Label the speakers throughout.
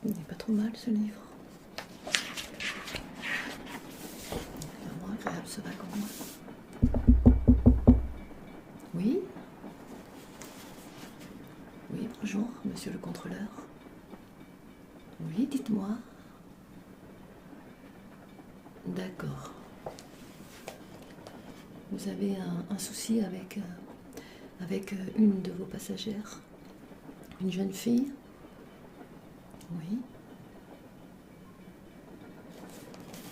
Speaker 1: Il n'est pas trop mal ce livre. C'est vraiment agréable ce wagon. Oui? Oui, bonjour, monsieur le contrôleur. Oui, dites-moi. D'accord. Vous avez un souci avec une de vos passagères? Une jeune fille? Oui.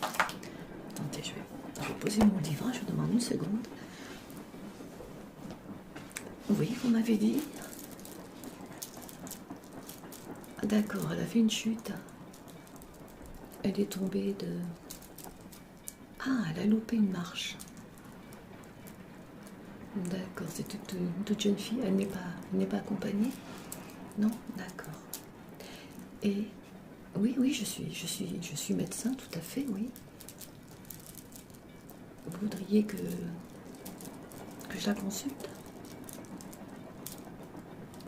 Speaker 1: Attendez, je vais poser mon livre, je vous demande une seconde. Oui, vous m'avez dit? D'accord, elle a fait une chute. Elle est tombée de... Ah, elle a loupé une marche. D'accord, c'est une toute jeune fille, elle n'est pas accompagnée? Non? D'accord. Et oui, je suis médecin, tout à fait, oui. Vous voudriez que je la consulte?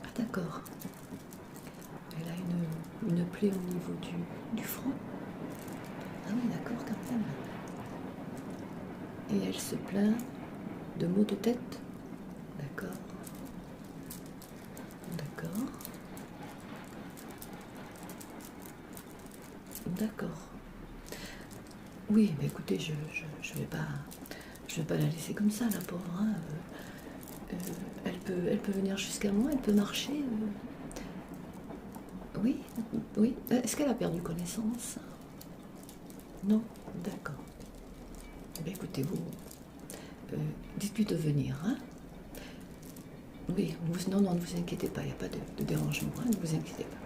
Speaker 1: Ah, d'accord. Elle a une plaie au niveau du front. Ah oui, d'accord, quand même. Et elle se plaint de maux de tête? D'accord. D'accord. D'accord. Oui, mais écoutez, je vais pas la laisser comme ça, la pauvre. Hein. Elle peut venir jusqu'à moi, elle peut marcher. Oui, oui. Est-ce qu'elle a perdu connaissance? Non, d'accord. Eh bien, écoutez, vous, dites-lui de venir, hein. Oui, non, ne vous inquiétez pas, il n'y a pas de dérangement, hein, ne vous inquiétez pas.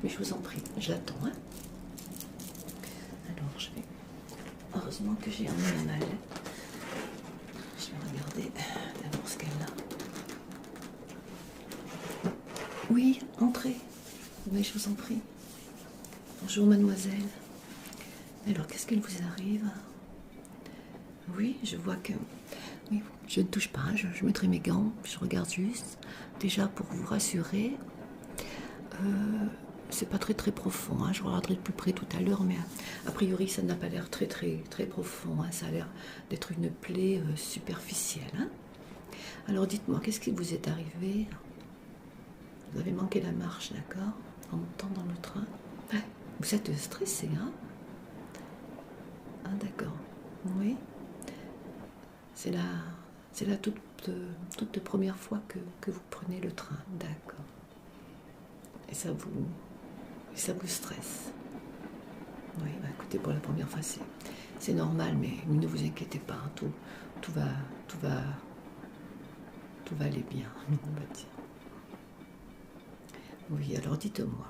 Speaker 1: Mais je vous en prie, je l'attends, hein. Alors, heureusement que j'ai emmené ma mallette. Je vais regarder d'abord ce qu'elle a. Oui, entrez. Mais je vous en prie. Bonjour, mademoiselle. Alors, qu'est-ce qu'il vous arrive? Oui, je vois que... Oui, je ne touche pas, hein, je mettrai mes gants, je regarde juste. Déjà, pour vous rassurer, c'est pas très profond, hein, je regarderai de plus près tout à l'heure, mais a priori, ça n'a pas l'air très profond, hein, ça a l'air d'être une plaie superficielle. Hein. Alors, dites-moi, qu'est-ce qui vous est arrivé? Vous avez manqué la marche, d'accord? En montant dans le train. Vous êtes stressé, hein? Ah, d'accord. Oui. C'est la toute première fois que vous prenez le train, d'accord. Et ça vous stresse. Oui, bah écoutez, pour la première fois, c'est normal, mais ne vous inquiétez pas, hein, tout va aller bien, on va dire. Oui, alors dites-moi,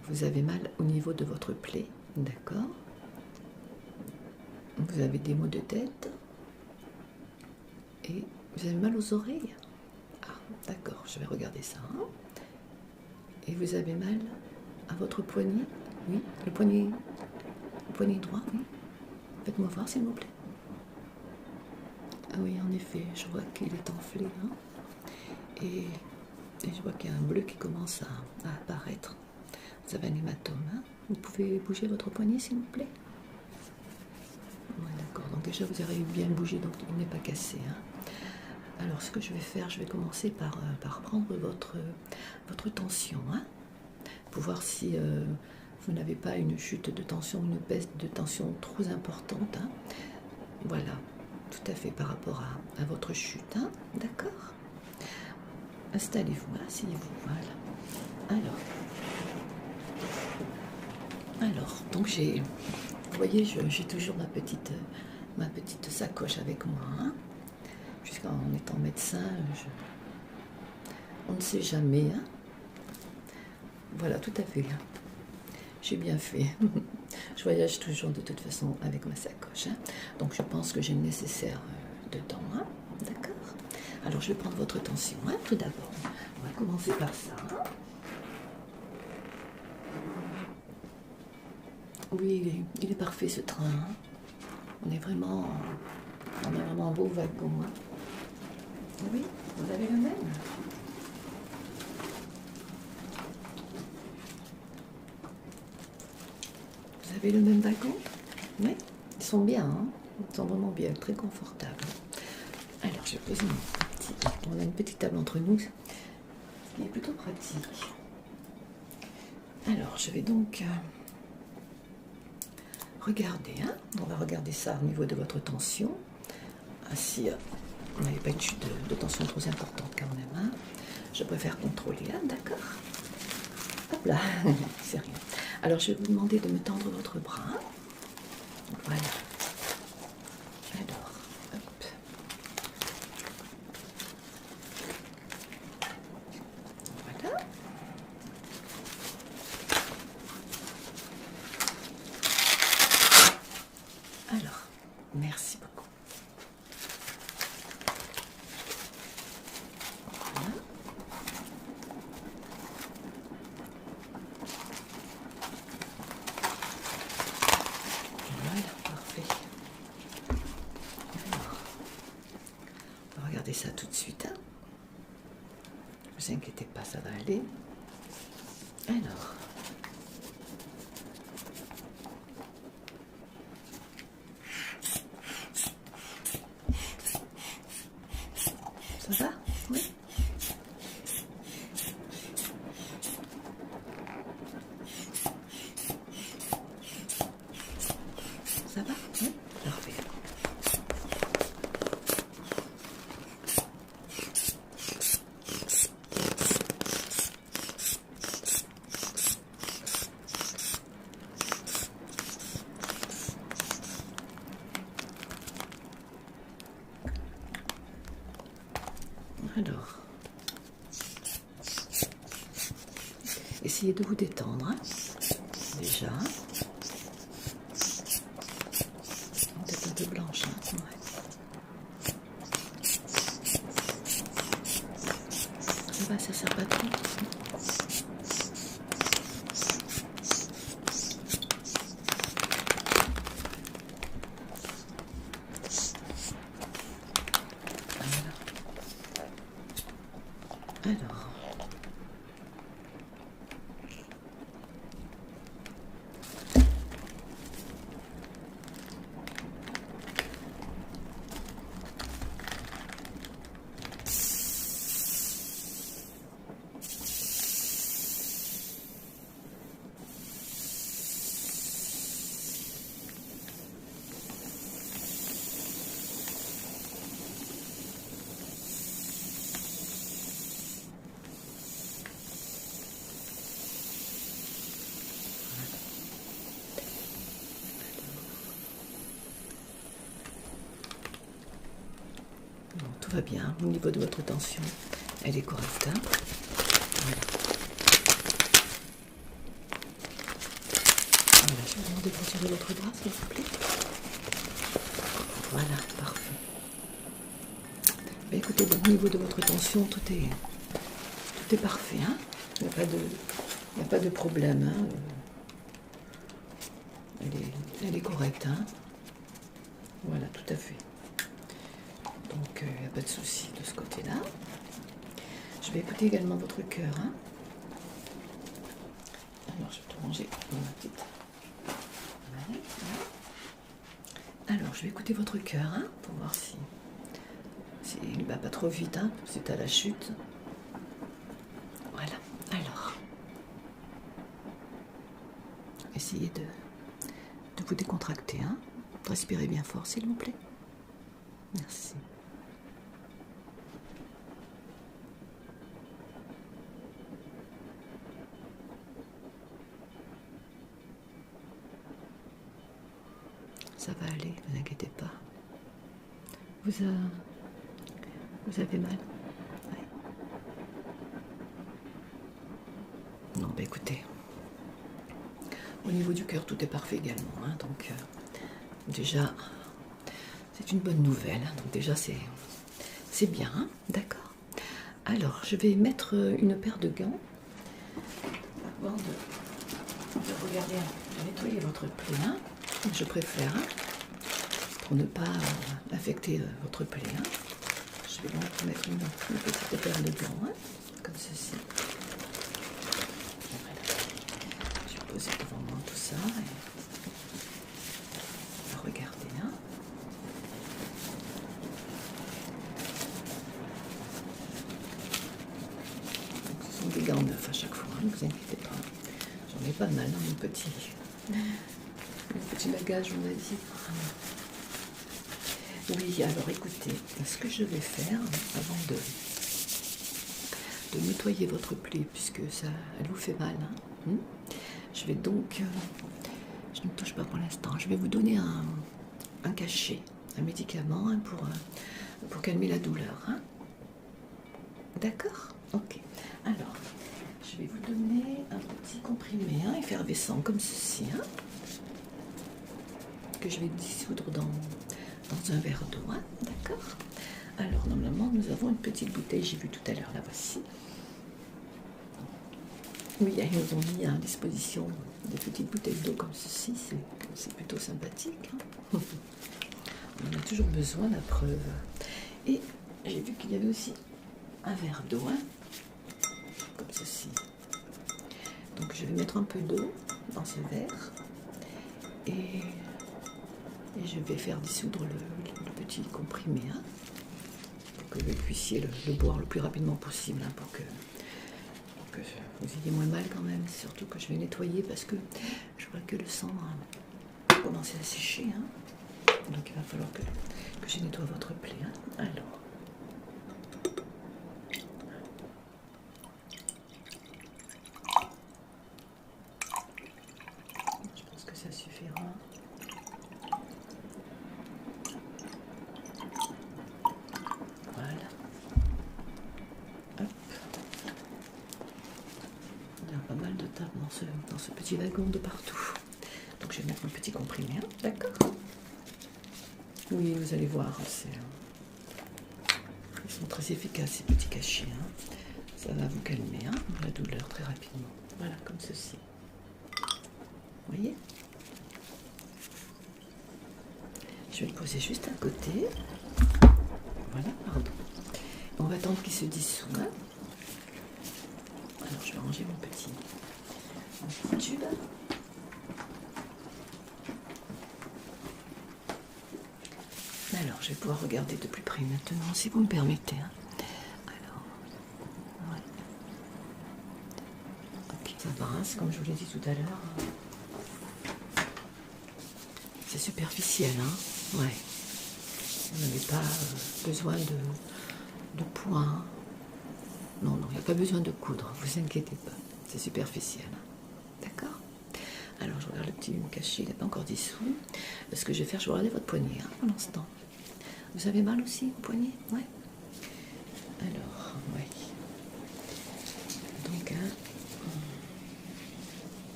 Speaker 1: vous avez mal au niveau de votre plaie, d'accord? Vous avez des maux de tête et vous avez mal aux oreilles? Ah, d'accord, je vais regarder ça. Hein. Et vous avez mal à votre poignet? Oui, le poignet droit, oui. Faites-moi voir, s'il vous plaît. Ah oui, en effet, je vois qu'il est enflé. Hein. Et je vois qu'il y a un bleu qui commence à apparaître. Vous avez un hématome. Hein. Vous pouvez bouger votre poignet, s'il vous plaît? Ouais, d'accord. Donc déjà, vous avez bien bougé, donc il n'est pas cassé. Hein. Alors, ce que je vais faire, je vais commencer par prendre votre tension, hein, pour voir si vous n'avez pas une chute de tension, une baisse de tension trop importante. Hein. Voilà, tout à fait par rapport à votre chute. Hein. D'accord? Installez-vous, asseyez-vous. Voilà. Alors, donc vous voyez, j'ai toujours ma petite sacoche avec moi. Hein. Puisqu'en étant médecin, on ne sait jamais. Hein. Voilà, tout à fait. J'ai bien fait. Je voyage toujours de toute façon avec ma sacoche. Hein. Donc je pense que j'ai le nécessaire dedans. Hein. D'accord? Alors je vais prendre votre tension. Hein, tout d'abord. On va commencer par ça. Hein. Oui, il est parfait ce train. Hein. On a vraiment un beau wagon. Hein. Oui, vous avez le même. avez le même wagon? Oui, ils sont bien, hein, ils sont vraiment bien, très confortables. Alors, je vais poser on a une petite table entre nous, ce qui est plutôt pratique. Alors, je vais donc regarder, hein, on va regarder ça au niveau de votre tension. Ainsi, vous n'avez pas une chute de tension trop importante quand même, hein. Je préfère contrôler, hein, d'accord? Hop là, c'est rien. Alors, je vais vous demander de me tendre votre bras. Voilà. Alors, hop. Voilà. Alors, merci beaucoup. Voilà. Voilà, parfait. Alors, on va regarder ça tout de suite, hein. Ne vous inquiétez pas, ça va aller. Alors. Ça va? Oui. Ça va? Oui. Parfait. Alors, essayez de vous détendre, hein, déjà. Peut-être un peu blanche, hein, ouais. Ça va, ça sert pas trop. Alors. Bon, tout va bien au niveau de votre tension, elle est correcte, hein. Voilà. Voilà, je vais vous demander de retirer votre bras, s'il vous plaît. Voilà, parfait. Mais écoutez, au niveau de votre tension, tout est parfait, hein. Il n'y a pas de problème, hein. Elle est correcte, hein. Voilà, tout à fait. Donc, il n'y a pas de souci de ce côté-là. Je vais écouter également votre cœur, hein. Alors, je vais tout ranger dans ma petite. Voilà, voilà. Alors, je vais écouter votre cœur, hein, pour voir si il ne bat pas trop vite, hein, c'est à la chute. Voilà. Alors, essayez de vous décontracter, hein. Respirez bien fort, s'il vous plaît. Merci. Ça va aller, ne vous inquiétez pas. Vous avez mal? Oui. Non, bah écoutez, au niveau du cœur, tout est parfait également, hein, donc déjà, c'est une bonne nouvelle, hein, donc déjà c'est bien, hein, d'accord. Alors, je vais mettre une paire de gants avant de regarder, de nettoyer votre plaie, hein. Je préfère, hein, pour ne pas affecter votre plaie, hein. Je vais donc mettre une petite paire de gants, hein, comme ceci. Voilà. Je vais poser devant moi tout ça. inquiétez pas. J'en ai pas mal, hein, mon petit bagage, on va dire. Oui, alors écoutez, ce que je vais faire avant de nettoyer votre plaie, puisque ça, elle vous fait mal, hein, je vais donc, je ne touche pas pour l'instant, je vais vous donner un cachet, un médicament, hein, pour calmer la douleur. Hein. D'accord? Ok. Alors, je vais vous donner un petit comprimé, hein, effervescent comme ceci, hein, que je vais dissoudre dans un verre d'eau. Hein, d'accord? Alors, normalement, nous avons une petite bouteille, j'ai vu tout à l'heure, la voici. Oui, ils nous ont mis à disposition des petites bouteilles d'eau comme ceci, c'est plutôt sympathique. Hein. On en a toujours besoin, la preuve. Et j'ai vu qu'il y avait aussi un verre d'eau, hein, comme ceci. Donc je vais mettre un peu d'eau dans ce verre et je vais faire dissoudre le petit comprimé, hein, pour que vous puissiez le boire le plus rapidement possible, hein, pour que vous ayez moins mal quand même, surtout que je vais nettoyer parce que je vois que le sang a commencé à sécher. Hein. Donc il va falloir que je nettoie votre plaie. Hein. Alors. Je pense que ça suffira. Voilà. Hop. Il y a pas mal de tables dans ce petit wagon de partout. Donc je vais mettre un petit comprimé, hein. D'accord? Oui, vous allez voir, ils sont très efficaces ces petits cachets. Hein. Ça va vous calmer, hein, la douleur très rapidement. Voilà, comme ceci. Vous voyez? Je vais le poser juste à côté. Voilà, pardon. On va attendre qu'il se dissout. Hein. Alors, je vais ranger mon petit tube. Alors, je vais pouvoir regarder de plus près maintenant, si vous me permettez. Hein. Alors, ouais. Ok, ça brasse, comme je vous l'ai dit tout à l'heure. C'est superficiel, hein. Ouais. Vous n'avez pas besoin de point. Non, non, il n'y a pas besoin de coudre, vous inquiétez pas. C'est superficiel. D'accord? Alors, je regarde le petit cachet, il n'est pas encore dissous. Ce que je vais faire, je vais regarder votre poignet, hein, pour l'instant. Vous avez mal aussi au poignet? Ouais. Alors, oui. Donc, hein,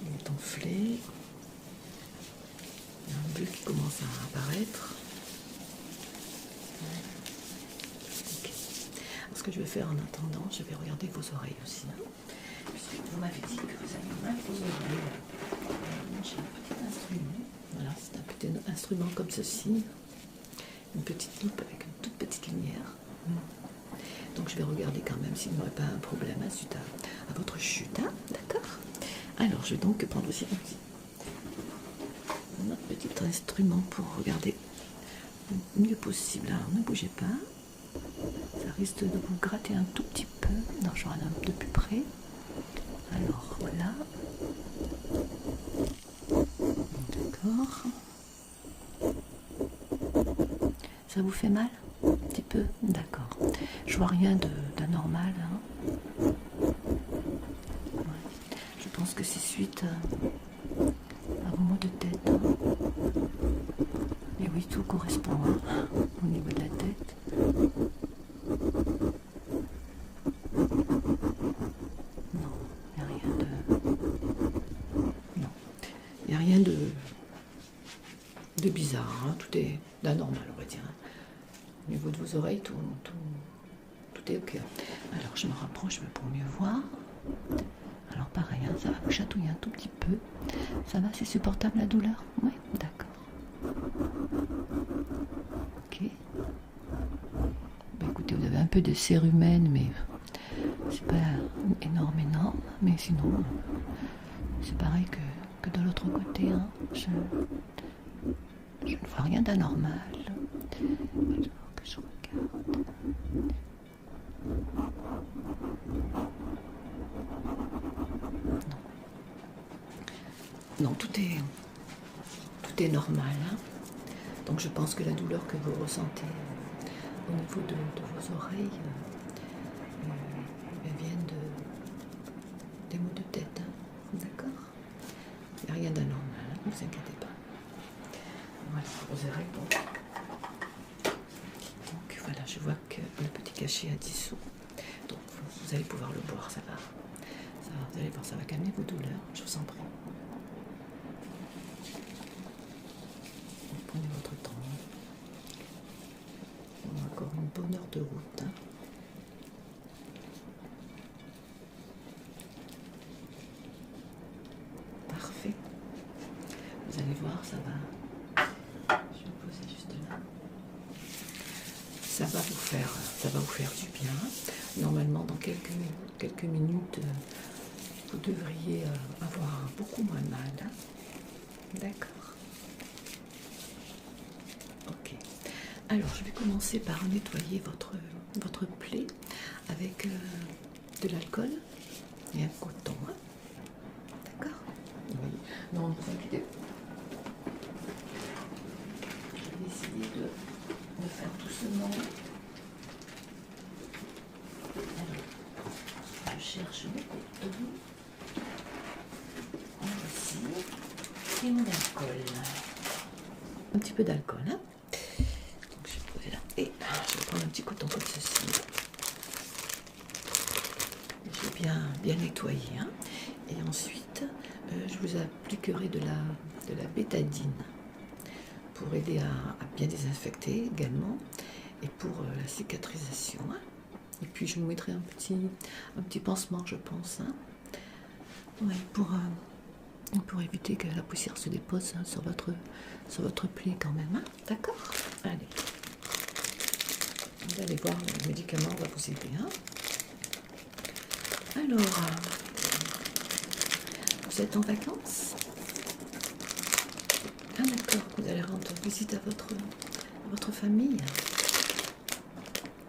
Speaker 1: il est enflé. Il y a un bleu qui commence à apparaître. Ouais. Okay. Alors, ce que je vais faire en attendant, je vais regarder vos oreilles aussi. Hein, puisque vous m'avez dit que vous avez mal aux oreilles. J'ai un petit instrument. Voilà, c'est un petit instrument comme ceci. Une petite loupe avec une toute petite lumière. Donc je vais regarder quand même s'il n'y aurait pas un problème, hein, suite à votre chute. Hein, d'accord? Alors je vais donc prendre aussi notre petit instrument pour regarder le mieux possible. Alors ne bougez pas. Ça risque de vous gratter un tout petit peu. Non, je regarde un peu de plus près. Alors voilà. D'accord. Ça vous fait mal? Un petit peu? D'accord. Je vois rien d'anormal. Hein. Ouais. Je pense que c'est suite à vos maux de tête. Hein. Et oui, tout correspond, hein, au niveau de la tête. Non, il n'y a rien de... Non, il n'y a rien de bizarre. Hein. Tout est d'anormal, on va dire. Hein. Au niveau de vos oreilles, tout est ok. Alors je me rapproche pour mieux voir. Alors pareil, hein, ça va vous chatouiller un tout petit peu. Ça va, c'est supportable la douleur? Oui, d'accord. Ok. Bah, écoutez, vous avez un peu de cérumen, mais c'est pas énorme. Mais sinon, c'est pareil que de l'autre côté. Hein. Je ne vois rien d'anormal. Alors que je regarde. Non, tout est normal. Hein. Donc je pense que la douleur que vous ressentez au niveau de vos oreilles viennent des maux de tête. Hein. D'accord? Il n'y a rien d'anormal, hein, ne vous inquiétez pas. Voilà, vos oreilles. Donc voilà, je vois que le petit cachet a dissous. Donc vous allez pouvoir le boire, ça va. Vous allez voir, ça va calmer vos douleurs, je vous en prie. Prenez votre temps. On a encore une bonne heure de route. Hein. Parfait. Vous allez voir, ça va. Je vais me poser juste là. Ça va vous faire du bien. Normalement, dans quelques minutes, vous devriez avoir beaucoup moins mal. Hein. D'accord. Ok. Alors, je vais commencer par nettoyer votre plaie avec de l'alcool et un coton. Hein. D'accord? Oui. Non, ne vous inquiétez pas. Je vais essayer de faire doucement. Alors, je cherche le coton. Voici. Et mon alcool. Un petit peu d'alcool, hein. Donc je vais poser là. Et je vais prendre un petit coton comme ceci. Je vais bien nettoyer. Hein. Et ensuite, je vous appliquerai de la bétadine pour aider à bien désinfecter également et pour la cicatrisation. Hein. Et puis je vous mettrai un petit pansement, je pense. Hein. Ouais, pour éviter que la poussière se dépose hein, sur votre plaie quand même. Hein. D'accord? Allez. Vous allez voir, le médicament va vous aider. Hein. Alors, vous êtes en vacances? Ah d'accord, vous allez rendre visite à votre famille,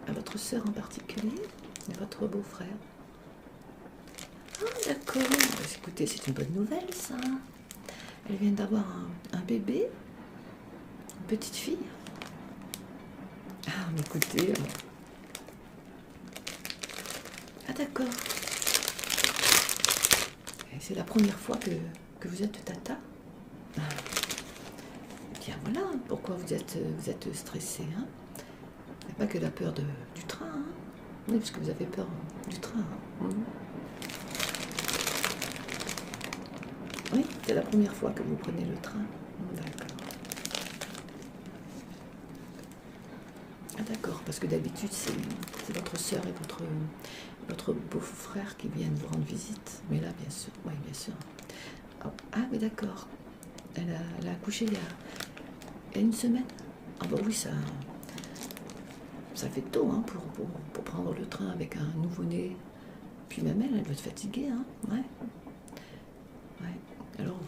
Speaker 1: à votre sœur en particulier, et votre beau-frère. Ah d'accord, écoutez, c'est une bonne nouvelle ça. Elle vient d'avoir un bébé, une petite fille. Ah mais écoutez, ah d'accord. C'est la première fois que vous êtes tata. Ah. Bien voilà, pourquoi vous êtes stressé. Hein. Il n'y a pas que la peur du train. Hein. Oui, parce que vous avez peur du train. Hein. Oui, c'est la première fois que vous prenez le train. D'accord. Ah d'accord, parce que d'habitude c'est votre sœur et votre beau-frère qui viennent vous rendre visite. Mais là, bien sûr, oui, bien sûr. Ah oui, d'accord. Elle a accouché il y a une semaine. Ah bah oui, ça fait tôt hein, pour prendre le train avec un nouveau-né. Puis même elle doit être fatiguée. Hein. Ouais. Ouais. Alors,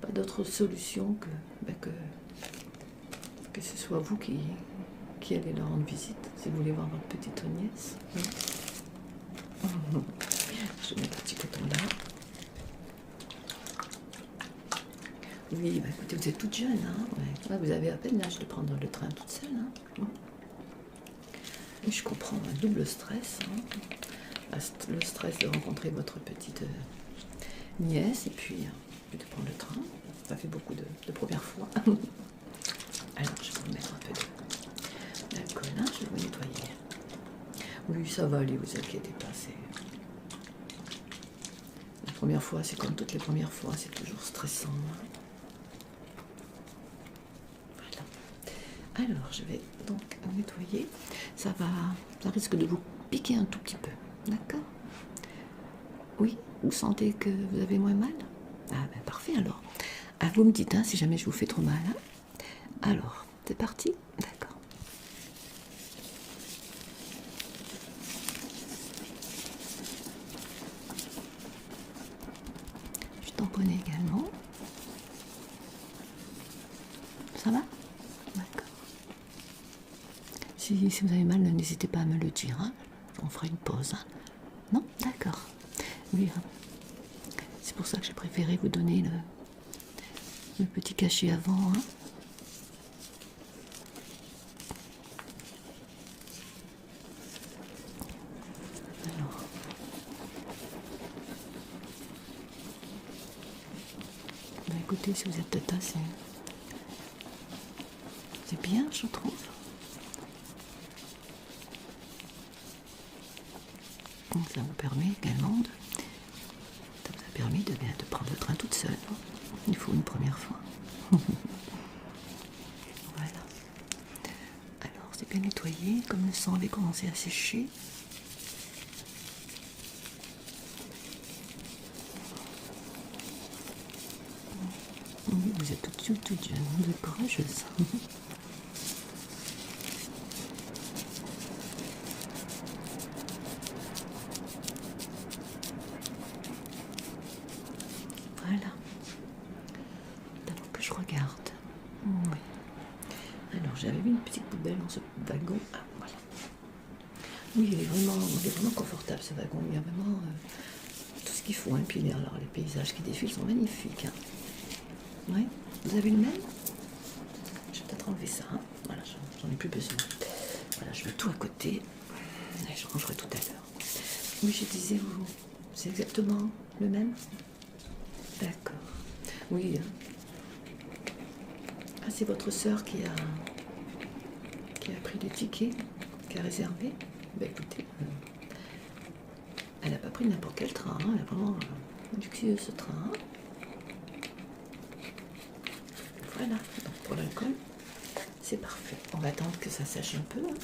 Speaker 1: pas d'autre solution que ce soit vous qui allez leur rendre visite, si vous voulez voir votre petite nièce. Hein. Je mets un petit coton là. Oui, bah écoutez, vous êtes toute jeune, hein. Ouais. Vous avez à peine l'âge de prendre le train toute seule. Hein. Et je comprends un double stress. Hein. Le stress de rencontrer votre petite nièce et puis de prendre le train. Ça fait beaucoup de premières fois. Alors, je vais vous mettre un peu d'alcool, hein. Je vais vous nettoyer. Oui, ça va aller, vous inquiétez pas. La première fois, c'est comme toutes les premières fois, c'est toujours stressant. Hein. Alors, je vais donc nettoyer. Ça risque de vous piquer un tout petit peu. D'accord? Oui? Vous sentez que vous avez moins mal? Ah ben parfait alors. Ah, vous me dites hein, si jamais je vous fais trop mal. Hein. Alors, c'est parti? D'accord. Je tamponne également. Ça va? D'accord. Si vous avez mal, n'hésitez pas à me le dire. Hein. On fera une pause. Hein. Non? D'accord. Oui, pour ça que j'ai préféré vous donner le petit cachet avant. Hein. Alors. Bah écoutez, si vous êtes tata, c'est bien, je trouve. Donc ça vous permet également ça vous a permis de prendre le train toute seule. Il faut une première fois. Voilà. Alors c'est bien nettoyé, comme le sang avait commencé à sécher. Oui, vous êtes toute jeune, vous êtes courageuse. Voilà. D'abord que je regarde. Oui. Alors j'avais mis une petite poubelle dans ce wagon. Ah voilà. Oui, il est vraiment confortable ce wagon. Il y a vraiment tout ce qu'il faut. Hein. Puis alors les paysages qui défilent sont magnifiques. Hein. Oui. Vous avez le même? Je vais peut-être enlever ça. Hein. Voilà, j'en ai plus besoin. Voilà, je mets tout à côté. Et je rangerai tout à l'heure. Oui, je disais, c'est exactement le même? D'accord. Oui. Ah, c'est votre sœur qui a pris les tickets, qui a réservé. Ben écoutez, elle n'a pas pris n'importe quel train. Hein. Elle a vraiment luxueux ce train. Hein. Voilà. Donc pour l'alcool, c'est parfait. On va attendre que ça sèche un peu. Hein.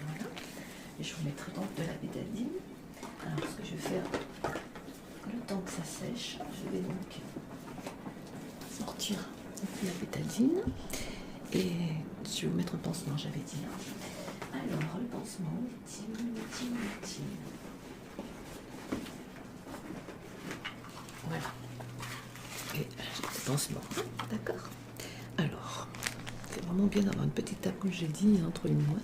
Speaker 1: Voilà. Et je vous mettrai donc de la bétadine. Alors ce que je vais faire, le temps que ça sèche, je vais donc sortir la bétadine et je vais vous mettre un pansement, j'avais dit. Alors le pansement, utile. Voilà. Et le pansement, d'accord. Alors, c'est vraiment bien d'avoir une petite table, comme j'ai dit, entre les mains.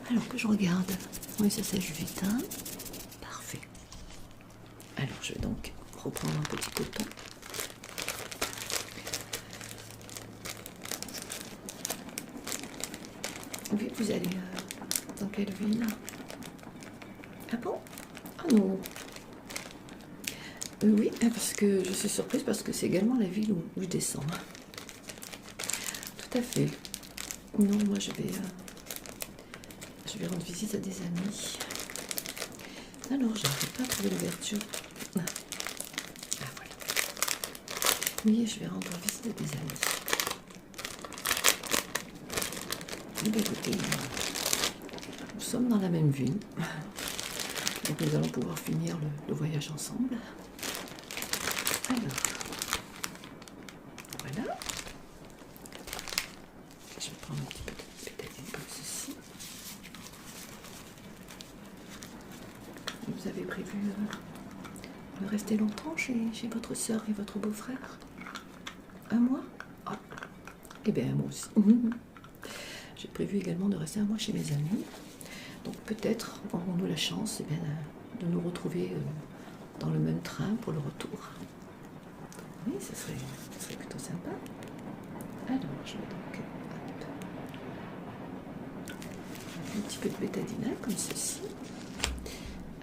Speaker 1: Alors que je regarde. Oui, ça sèche vite, hein. Parfait. Alors, je vais donc reprendre un petit coton. Oui, vous allez dans quelle ville? Ah bon? Ah non. Oui, parce que je suis surprise parce que c'est également la ville où je descends. Tout à fait. Non, moi je vais rendre visite à des amis. Alors, je n'arrive pas à trouver l'ouverture. Ah, voilà. Oui, je vais rendre visite à des amis. Eh bien, écoutez, nous sommes dans la même ville. Donc nous allons pouvoir finir le voyage ensemble. Alors, voilà. Je vais prendre un petit peu de bétadine comme ceci. Vous avez prévu de rester longtemps chez votre sœur et votre beau-frère? Un mois? Ah. Eh bien, moi aussi. J'ai prévu également de rester un mois chez mes amis. Donc peut-être aurons-nous la chance de nous retrouver dans le même train pour le retour. Oui, ce serait plutôt sympa. Alors, je vais donc un petit peu de bétadine comme ceci.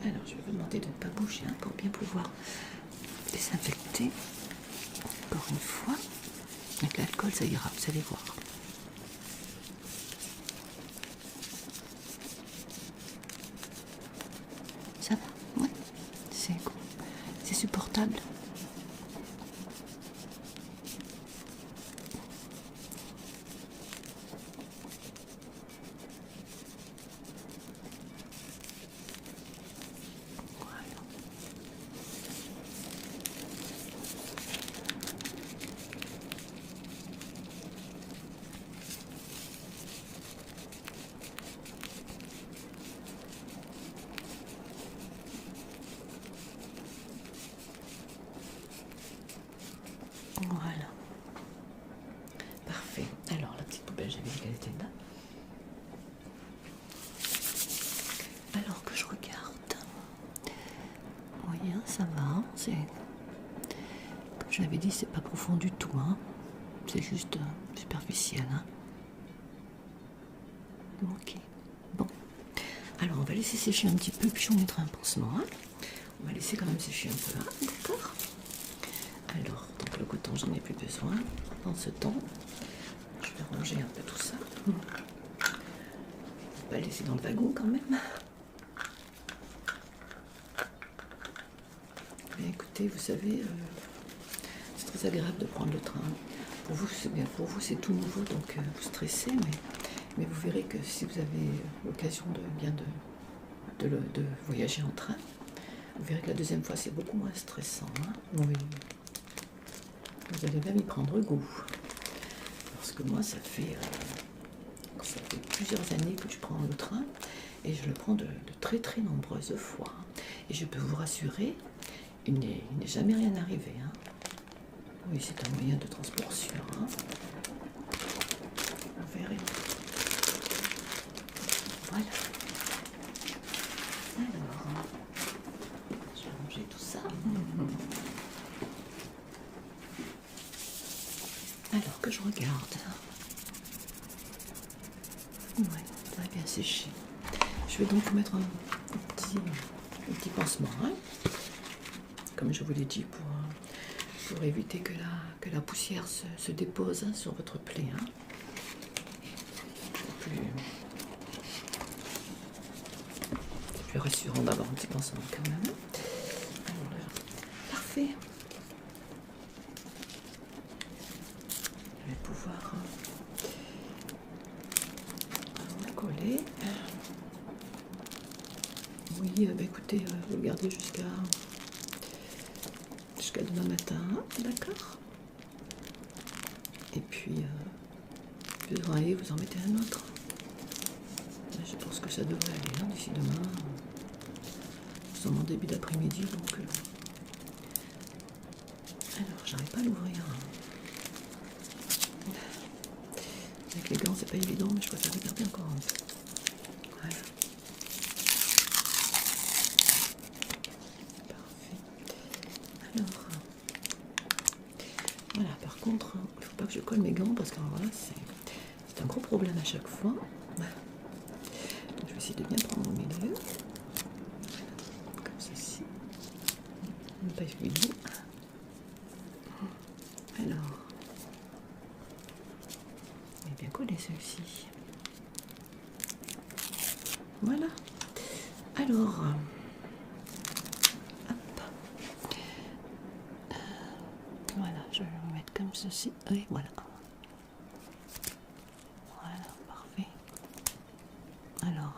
Speaker 1: Alors, je vais vous demander de ne pas bouger pour bien pouvoir désinfecter. Encore une fois. Avec l'alcool, ça ira, vous allez voir. Ça va? Ouais, c'est supportable. ça va. C'est, comme je l'avais dit, c'est pas profond du tout, hein. C'est juste superficiel, hein. Ok. Bon. Alors, on va laisser sécher un petit peu, puis on mettra un pansement, hein. On va laisser quand même sécher un peu, hein. D'accord. Alors, donc le coton, j'en ai plus besoin. Dans ce temps, je vais ranger un peu tout ça. On va laisser dans le wagon quand même. Mais écoutez, vous savez, c'est très agréable de prendre le train. Pour vous, c'est bien. Pour vous, c'est tout nouveau, donc vous stressez, mais vous verrez que si vous avez l'occasion de voyager en train, vous verrez que la deuxième fois, c'est beaucoup moins stressant, hein. Oui. Vous allez même y prendre goût. Parce que moi, ça fait plusieurs années que je prends le train et je le prends de très très nombreuses fois. Et je peux vous rassurer, il n'est jamais rien arrivé, hein. Oui, c'est un moyen de transport sûr, hein. Vous verrez. Voilà. Alors, je vais ranger tout ça. Alors que je regarde. Ouais, ça va bien sécher. Je vais donc mettre un petit pansement, hein, comme je vous l'ai dit, pour éviter que la poussière se dépose, hein, sur votre plaie, hein. C'est plus rassurant d'avoir un petit pansement quand même. Alors là, parfait. Je vais pouvoir coller. Oui, bah écoutez, vous le gardez jusqu'à demain matin, hein, d'accord. Et puis, vous allez, vous en mettez un autre. Je pense que ça devrait aller, hein, d'ici demain. Nous sommes en début d'après-midi, donc... Alors, j'arrive pas à l'ouvrir. Avec les gants, c'est pas évident, mais je préfère regarder encore un peu. Voilà. Parfait. Alors, voilà, par contre, il ne faut pas que je colle mes gants, parce que voilà, c'est un gros problème à chaque fois. Donc, je vais essayer de bien prendre au milieu. Comme ceci. Pas évident. Alors, il est bien collé celui-ci. Voilà. Alors, hop. Voilà, je vais le mettre comme ceci. Et voilà. Voilà, parfait. Alors,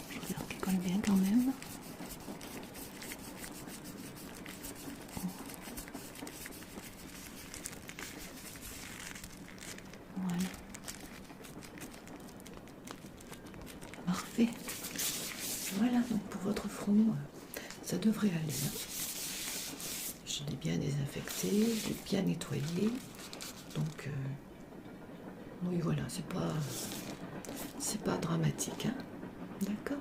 Speaker 1: je regarde qu'il colle bien quand même. Voilà. Parfait. Voilà, donc pour votre front, ça devrait aller, hein. Je l'ai bien désinfecté, je l'ai bien nettoyé. Donc, oui, voilà, c'est pas dramatique, hein. D'accord.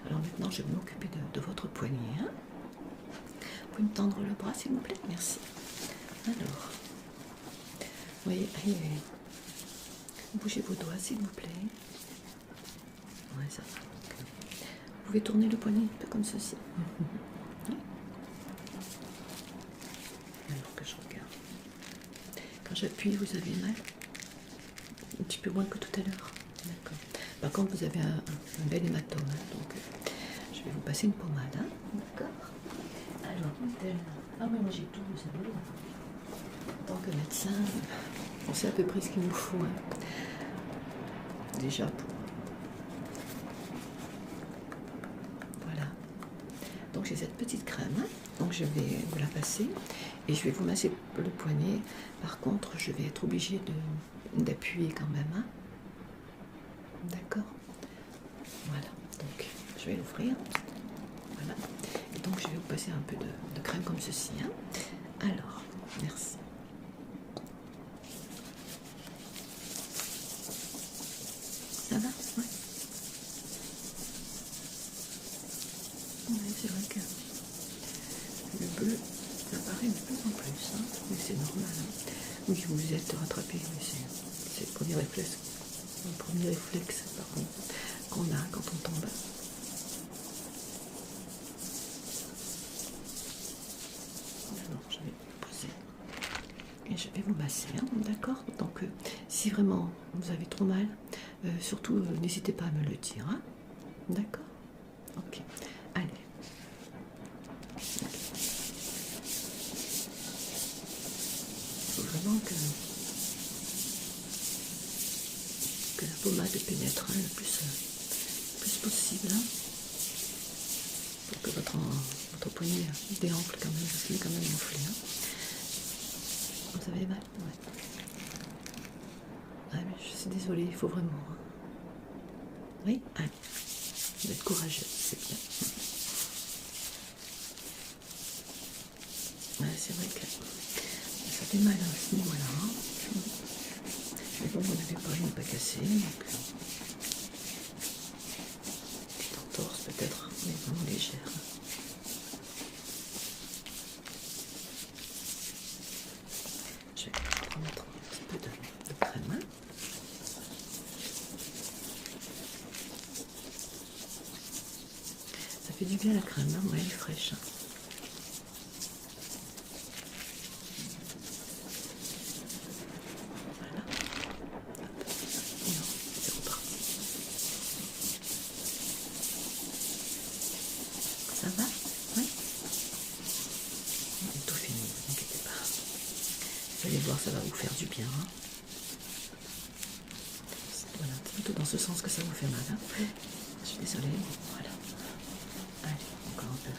Speaker 1: Alors maintenant, je vais m'occuper de votre poignet, hein. Vous pouvez me tendre le bras, s'il vous plaît? Merci. Alors, oui, allez, bougez vos doigts, s'il vous plaît. Ouais, ça va. Vous pouvez tourner le poignet un peu comme ceci. Alors que je regarde. Quand j'appuie, vous avez mal? Un petit peu moins que tout à l'heure. D'accord. Par contre, vous avez un bel hématome, hein, donc je vais vous passer une pommade, hein. D'accord. Alors, ah oui, moi j'ai tout, vous savez. En tant que médecin, on sait à peu près ce qu'il nous faut, hein. Déjà pour... Voilà. Donc j'ai cette petite crème, hein. Donc je vais vous la passer et je vais vous masser le poignet. Par contre, je vais être obligée d'appuyer quand même, hein. D'accord. Voilà. Donc je vais l'ouvrir. Voilà. Et donc je vais vous passer un peu de crème comme ceci, hein. Alors, merci. Ça va? Ouais. c'est vrai que le bleu apparaît de plus en plus, hein, mais c'est normal. Hein. Oui, vous vous êtes rattrapé, mais c'est le premier réflexe. Le premier réflexe, pardon, qu'on a quand on tombe. Alors, je vais vous poser et je vais vous masser, hein, d'accord? Donc, si vraiment vous avez trop mal, surtout n'hésitez pas à me le dire, hein, d'accord? Ok, allez. Il faut vraiment que la pommade pénètre, hein, le plus possible, hein, pour que votre poignet déenfle quand même, parce qu'il est quand même enflé. Hein. Vous avez mal? Ouais. Ah, mais je suis désolée, il faut vraiment. Hein. Oui? Allez. Vous êtes courageux, c'est bien. Ouais, c'est vrai que ça fait mal à ce niveau-là. Hein. Mais bon, vous n'avez pas rien pas cassé, donc petite entorse peut-être, mais vraiment légère. Je vais remettre un petit peu de crème. Hein. Ça fait du bien la crème, hein, ouais, elle est fraîche. Hein. Voilà. Hop. Non, c'est reparti. Ça va? Oui. C'est tout fini, ne vous inquiétez pas. Vous allez voir, ça va vous faire du bien. Hein. Voilà, c'est plutôt dans ce sens que ça vous fait mal. Hein. Je suis désolée. Voilà. Allez, encore un peu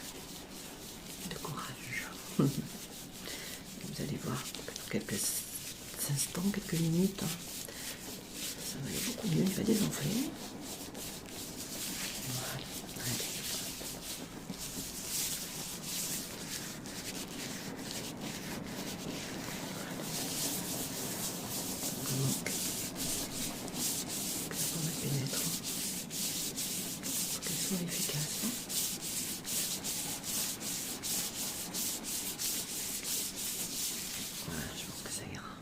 Speaker 1: de courage. Vous allez voir que dans quelques instants, quelques minutes, hein, ça va aller beaucoup mieux. Il va désenfler. Voilà. Allez. Donc, que la pommade pénètre, pour qu'elle soit efficace. Hein. Voilà, je pense que ça ira.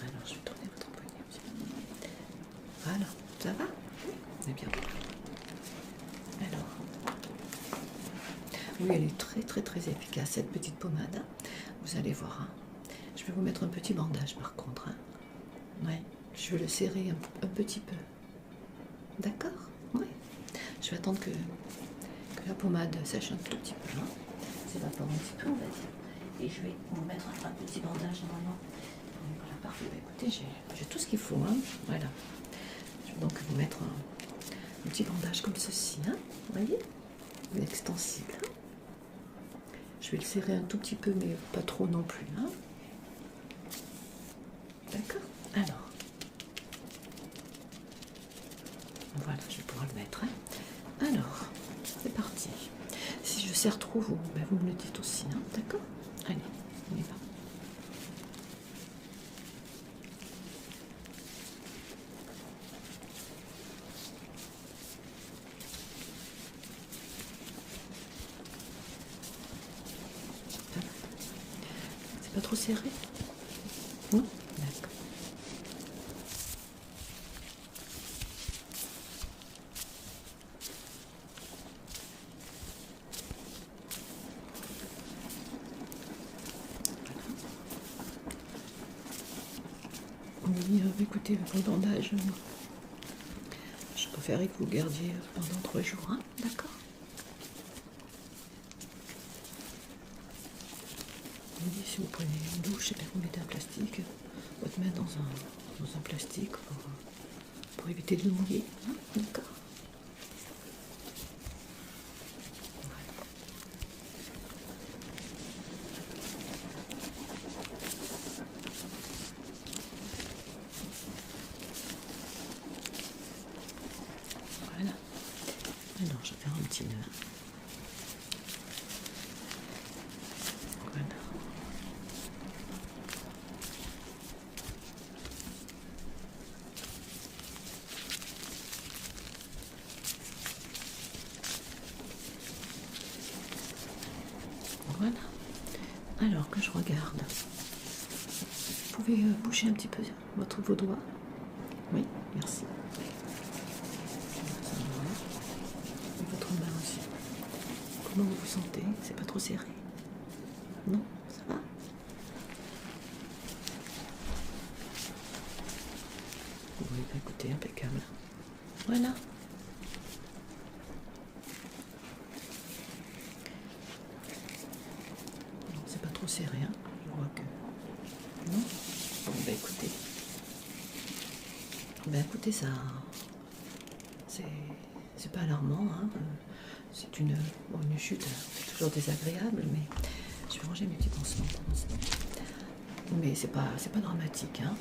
Speaker 1: Alors, je vais tourner votre poignet aussi. Voilà, ça va? C'est bien. Alors, oui, elle est très efficace, cette petite pommade. Hein. Vous allez voir. Hein. Je vais vous mettre un petit bandage par contre. Hein. Ouais, je vais le serrer un petit peu. D'accord? Ouais. Je vais attendre que la pommade sèche un tout petit peu. Hein. S'évapore un petit peu, on va dire. Et je vais vous mettre un petit bandage normalement. Voilà, parfait. Bah, écoutez, j'ai tout ce qu'il faut. Hein. Voilà. Je vais donc vous mettre un petit bandage comme ceci. Hein. Vous voyez? Extensible. Hein. Je vais le serrer un tout petit peu, mais pas trop non plus. Hein. D'accord? Alors. Voilà, je vais pouvoir le mettre. Hein. Alors, c'est parti. Si je serre trop, vous me le dites aussi. Hein. D'accord? Allez, on y va. C'est pas trop serré? Non? D'accord. Oui, écoutez, pour le bandage, je préférerais que vous le gardiez pendant 3 jours, hein, d'accord? Oui, si vous prenez une douche, et bien vous mettez un plastique, votre main dans un plastique pour éviter de le mouiller, hein, d'accord? Voilà. Alors, je vais faire un petit nœud. Voilà. Alors que je regarde, vous pouvez bouger un petit peu vos doigts. Oui, merci. Et votre main aussi. Comment vous vous sentez? C'est pas trop serré? Non, ça va? Oui, écoutez, impeccable. Voilà. Non, c'est pas trop serré, hein? Je vois que... Non? Bon, bah écoutez. Ben écoutez, ça... C'est pas alarmant, hein? C'est une chute, c'est toujours désagréable, mais je vais ranger mes petits pansements pendant ce temps. Mais c'est pas dramatique, hein?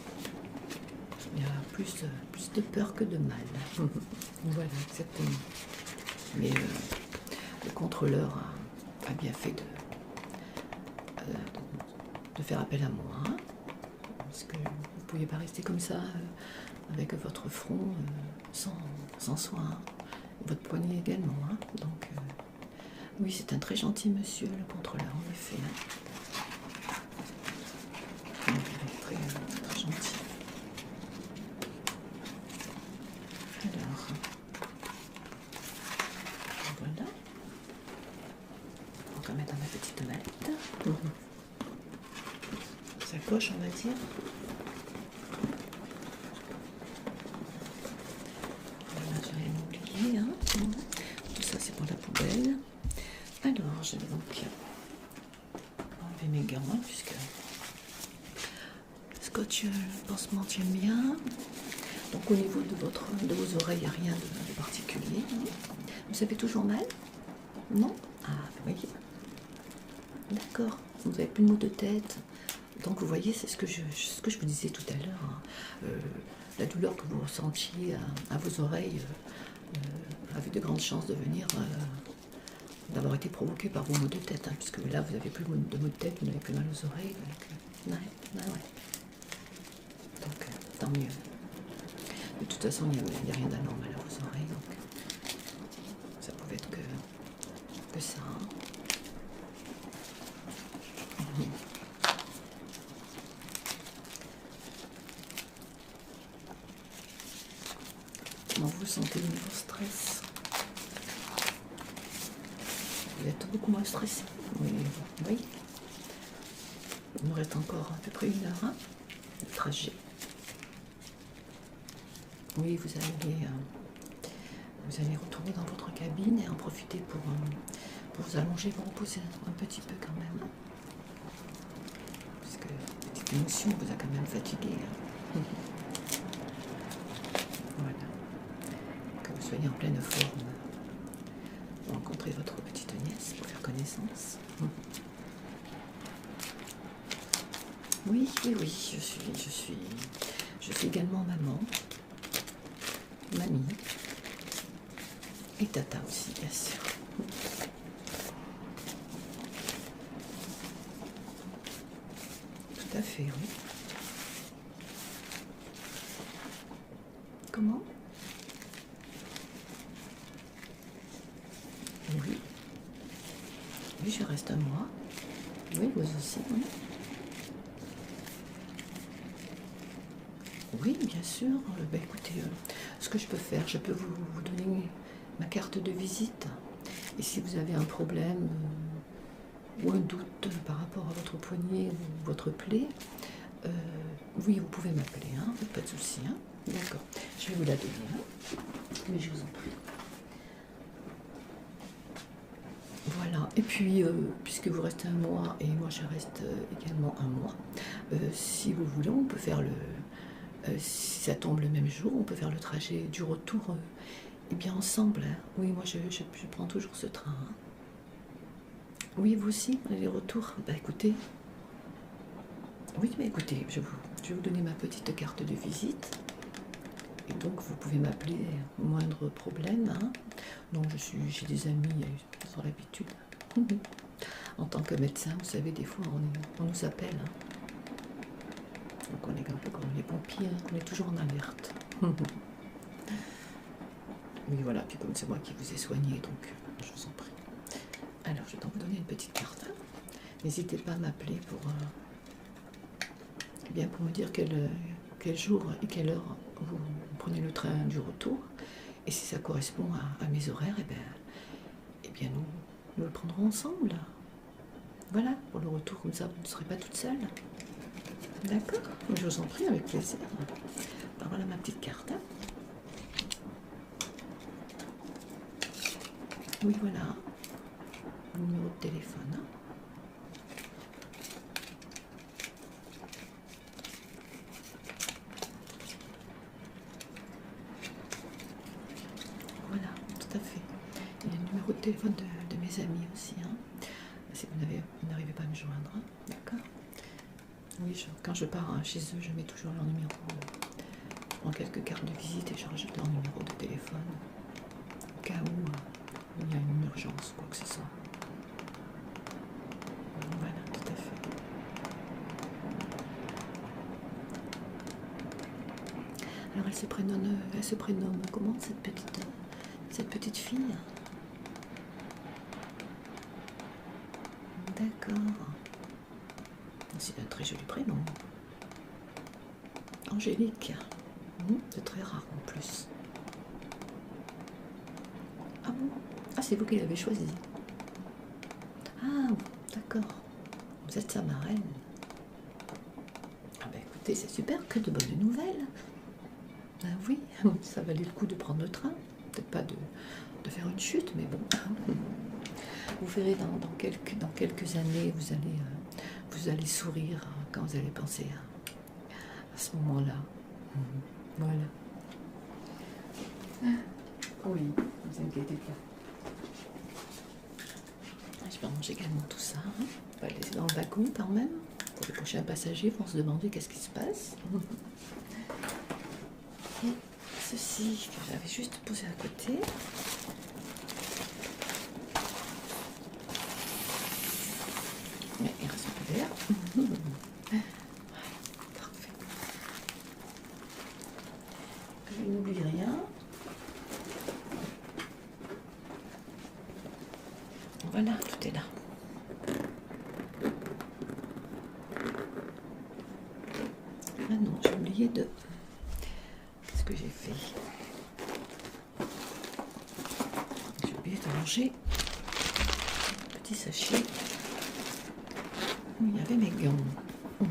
Speaker 1: Il y a plus de peur que de mal. Voilà, exactement. Mais le contrôleur a bien fait de faire appel à moi, hein, parce que vous ne pouviez pas rester comme ça avec votre front sans soin, hein. Votre poignet également, hein. Donc oui, c'est un très gentil monsieur, le contrôleur, en effet, hein. Donc, il est très gentil. Alors, voilà. On va mettre dans ma petite mallette. Sacoche, on va dire. Voilà, j'ai rien oublié, hein. Tout ça, c'est pour la poubelle. Alors, je vais donc enlever mes gants, hein, puisque le scotch pansement tient bien. Donc, au niveau de vos oreilles, il n'y a rien de particulier. Vous avez toujours mal? Non? Ah, vous voyez. D'accord. Vous n'avez plus de maux de tête. Donc, vous voyez, c'est ce que je vous disais tout à l'heure, hein. La douleur que vous ressentiez à vos oreilles avait de grandes chances de venir, d'avoir été provoquée par vos maux de tête, hein, puisque là, vous n'avez plus de maux de tête, vous n'avez plus mal aux oreilles. Donc, ouais. Donc, tant mieux. De toute façon, il n'y a rien d'anormal à vos oreilles, donc ça pouvait être que ça. Hein. Comment vous vous sentez au niveau stress? Vous êtes beaucoup moins stressé? Oui. Il nous reste encore à peu près 1 heure, hein, de trajet. Oui, vous allez retourner dans votre cabine et en profiter pour vous allonger, vous reposer un petit peu quand même. Parce que la petite émotion vous a quand même fatigué. Hein. Voilà. Que vous soyez en pleine forme. Vous rencontrez votre petite nièce pour faire connaissance. Oui, je suis également maman, mamie et tata aussi, bien sûr. Tout à fait, oui. Comment? Oui. Oui, je reste à moi. Oui, vous aussi, oui. Oui, bien sûr. Ben, écoutez, ce que je peux faire, je peux vous donner ma carte de visite. Et si vous avez un problème ou un doute par rapport à votre poignet ou votre plaie, oui, vous pouvez m'appeler, hein, pas de souci. Hein. D'accord, je vais vous la donner. Hein. Mais je vous en prie. Voilà, et puis, puisque vous restez 1 mois et moi je reste également 1 mois, si vous voulez, on peut faire si ça tombe le même jour, on peut faire le trajet du retour et bien ensemble. Hein. Oui, moi je prends toujours ce train. Hein. Oui, vous aussi, les retours. Bah écoutez, oui, mais écoutez, je vais vous donner ma petite carte de visite. Et donc vous pouvez m'appeler au moindre problème. Hein. Donc j'ai des amis, ils ont l'habitude. En tant que médecin, vous savez, des fois on nous appelle. Hein. Donc on est un peu comme les pompiers, hein. On est toujours en alerte. Oui, voilà, puis comme c'est moi qui vous ai soigné, donc je vous en prie. Alors, je vais donc vous donner une petite carte. Hein. n'hésitez pas à m'appeler pour, eh bien, pour me dire quel jour et quelle heure vous prenez le train du retour. Et si ça correspond à mes horaires, eh bien nous le prendrons ensemble. Voilà, pour le retour, comme ça, vous ne serez pas toute seule. D'accord? Je vous en prie, avec plaisir. Alors, voilà ma petite carte. Hein. Oui, voilà. Le numéro de téléphone. Hein. Voilà, tout à fait. Il y a le numéro de téléphone de mes amis aussi. Hein. Si vous n'arrivez pas à me joindre. Hein. D'accord? Oui, quand je pars chez eux, je mets toujours leur numéro. Je prends quelques cartes de visite et je rajoute leur numéro de téléphone. Au cas où il y a une urgence, quoi que ce soit. Voilà, tout à fait. Alors elle se prénomme comment cette petite fille? D'accord. C'est un très joli prénom. Angélique. C'est très rare en plus. Ah bon? Ah, c'est vous qui l'avez choisi. Ah, d'accord. Vous êtes sa marraine. Ah ben écoutez, c'est super, que de bonnes nouvelles. Ah oui, ça valait le coup de prendre le train. Peut-être pas de faire une chute, mais bon. Vous verrez dans quelques années, vous allez sourire quand vous allez penser à ce moment-là. Voilà. Oui, ne vous inquiétez pas. Je vais ranger également tout ça. Hein. On va le laisser dans le wagon quand même. Pour les prochains passagers vont se demander qu'est-ce qui se passe. Et ceci que j'avais juste posé à côté. Mais il reste un peu d'air. Parfait. Je n'oublie rien. Voilà, tout est là. Ah non, j'ai oublié de... Qu'est-ce que j'ai fait? J'ai oublié de ranger un petit sachet où il y avait mes gants. Bon,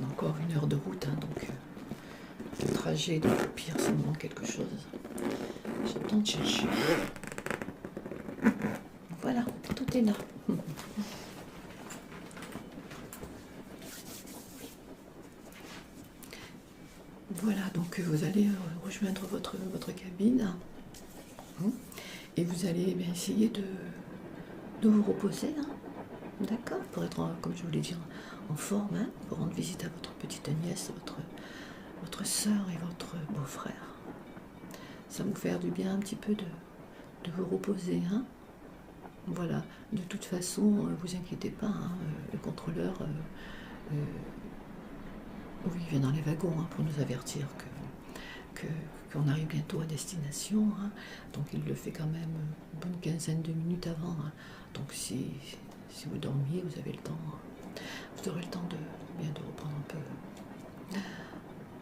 Speaker 1: on a encore 1 heure de route, hein, donc le trajet, donc au pire, ça me manque quelque chose. J'ai le temps de chercher. Voilà, tout est là. Voilà, donc vous allez rejoindre votre cabine et vous allez bien essayer de vous reposer, hein, d'accord, pour être, comme je voulais dire, en forme, hein, pour rendre visite à votre petite nièce, votre soeur et votre beau-frère. Ça va vous faire du bien un petit peu de vous reposer, hein. Voilà, de toute façon, vous inquiétez pas, hein, le contrôleur, oui, il vient dans les wagons, hein, pour nous avertir qu'on arrive bientôt à destination, hein. Donc il le fait quand même une bonne quinzaine de minutes avant, hein. Donc si vous dormiez, vous avez le temps, vous aurez le temps de reprendre un peu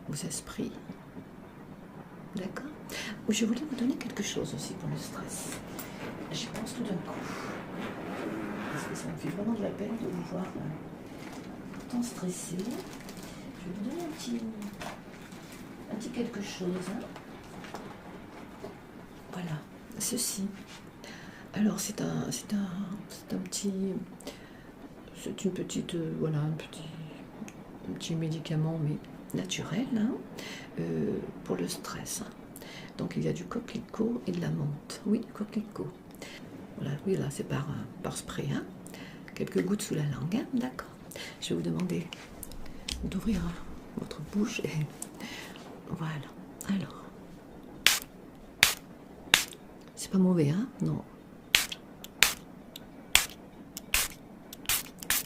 Speaker 1: vos esprits. D'accord? Je voulais vous donner quelque chose aussi pour le stress. J'y pense tout d'un coup. Parce que ça me fait vraiment de la peine de vous voir tant stressé. Je vais vous donner un petit quelque chose. Hein. Voilà, ceci. Alors c'est un petit médicament, mais naturel, hein, pour le stress. Donc il y a du coquelicot et de la menthe. Oui, du coquelicot. Voilà, oui, là c'est par spray, hein. Quelques gouttes sous la langue, hein. D'accord. Je vais vous demander d'ouvrir votre bouche et voilà. Alors, c'est pas mauvais, hein. Non.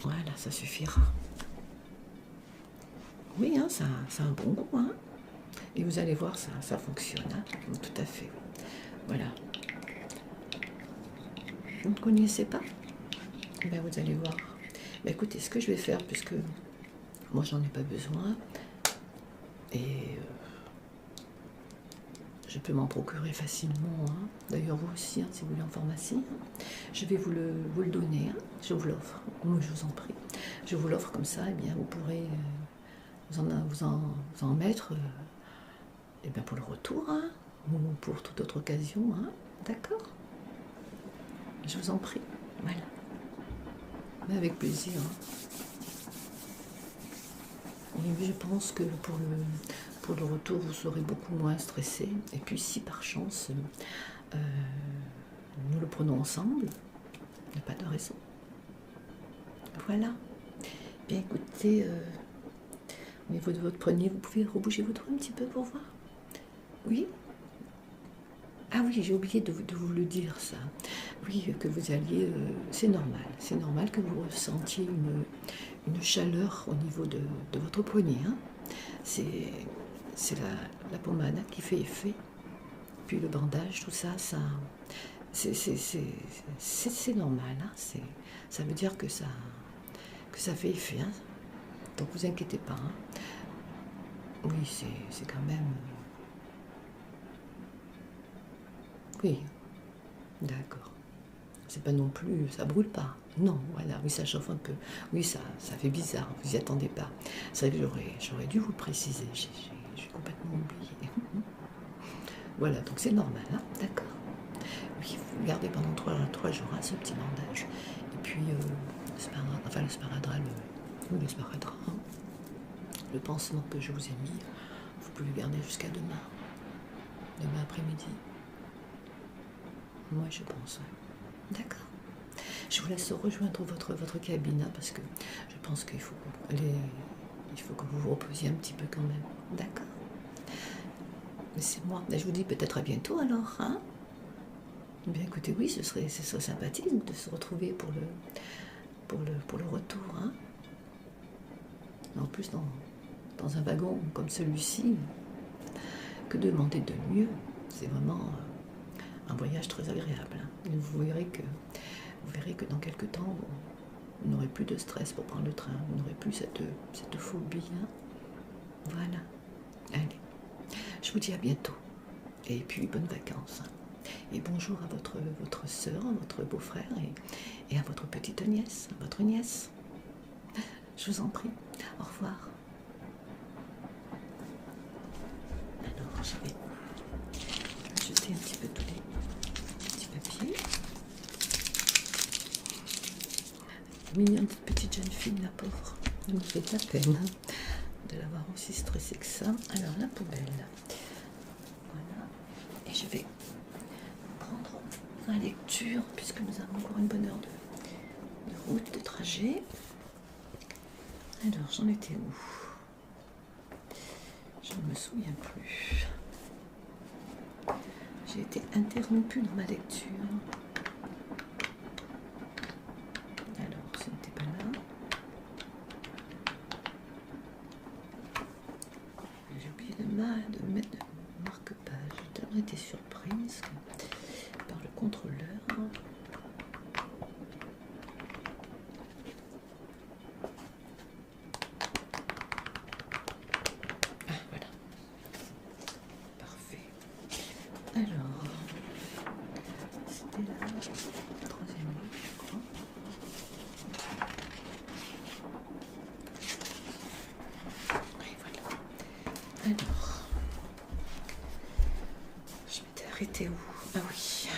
Speaker 1: Voilà, ça suffira. Oui, hein, ça a un bon goût, hein. Et vous allez voir, ça fonctionne, hein. Tout à fait. Voilà. Vous ne connaissez pas? Ben, vous allez voir. Ben, écoutez, ce que je vais faire, puisque moi j'en ai pas besoin, et je peux m'en procurer facilement, hein. D'ailleurs vous aussi, hein, si vous voulez en pharmacie, je vais vous le donner, hein. Je vous l'offre, moi je vous en prie. Je vous l'offre comme ça, et bien vous pourrez vous en mettre et bien pour le retour, hein, ou pour toute autre occasion, hein. D'accord? Je vous en prie, voilà. Mais avec plaisir. Et je pense que pour le retour, vous serez beaucoup moins stressé. Et puis si par chance, nous le prenons ensemble, il n'y a pas de raison. Voilà. Bien écoutez, au niveau de votre poignet, vous pouvez rebouger votre doigt un petit peu pour voir? Oui? Ah oui, j'ai oublié de vous le dire ça. Oui, que vous alliez... c'est normal que vous ressentiez une chaleur au niveau de votre poignet, hein. C'est la pommade qui fait effet. Puis le bandage, tout ça, c'est normal, hein. Ça veut dire que ça fait effet, hein. Donc vous inquiétez pas, hein. Oui, c'est quand même... Oui, d'accord. C'est pas non plus... Ça brûle pas. Non, voilà, oui, ça chauffe un peu. Oui, ça fait bizarre, vous y attendez pas. C'est vrai que j'aurais dû vous le préciser, j'ai complètement oublié. Voilà, donc c'est normal, hein, d'accord. Oui, vous gardez pendant 3 jours, hein, ce petit bandage. Et puis, le sparadrap, hein, le pansement que je vous ai mis, vous pouvez le garder jusqu'à demain après-midi. Moi, je pense, ouais. D'accord. Je vous laisse rejoindre votre cabine, hein, parce que je pense qu'il faut que vous vous reposiez un petit peu quand même. D'accord. Mais c'est moi. Je vous dis peut-être à bientôt alors, hein. Bien écoutez, oui, ce serait sympathique de se retrouver pour le retour, hein. En plus, dans un wagon comme celui-ci, que demander de mieux? C'est vraiment un voyage très agréable, hein. Et vous verrez que dans quelques temps, vous n'aurez plus de stress pour prendre le train, vous n'aurez plus cette phobie, hein. Voilà. Allez, je vous dis à bientôt. Et puis, bonnes vacances, hein. Et bonjour à votre sœur, à votre beau-frère et à votre petite nièce, à votre nièce. Je vous en prie. Au revoir. Alors, je vais jeter un petit peu tous les petits papiers. Mignonne petite jeune fille, la pauvre. Elle me fait de la peine, hein, de l'avoir aussi stressée que ça. Alors, la poubelle. Voilà. Et je vais prendre la lecture, puisque nous avons encore une bonne heure de route, de trajet. Alors, j'en étais où? Je ne me souviens plus. J'ai été interrompue dans ma lecture. Alors, ce n'était pas là. J'ai oublié de mettre de marque-page. J'ai tellement été surprise par le contrôleur. Alors, c'était la 3e ligne, je crois. Et voilà. Alors, je m'étais arrêtée où? Ah oui.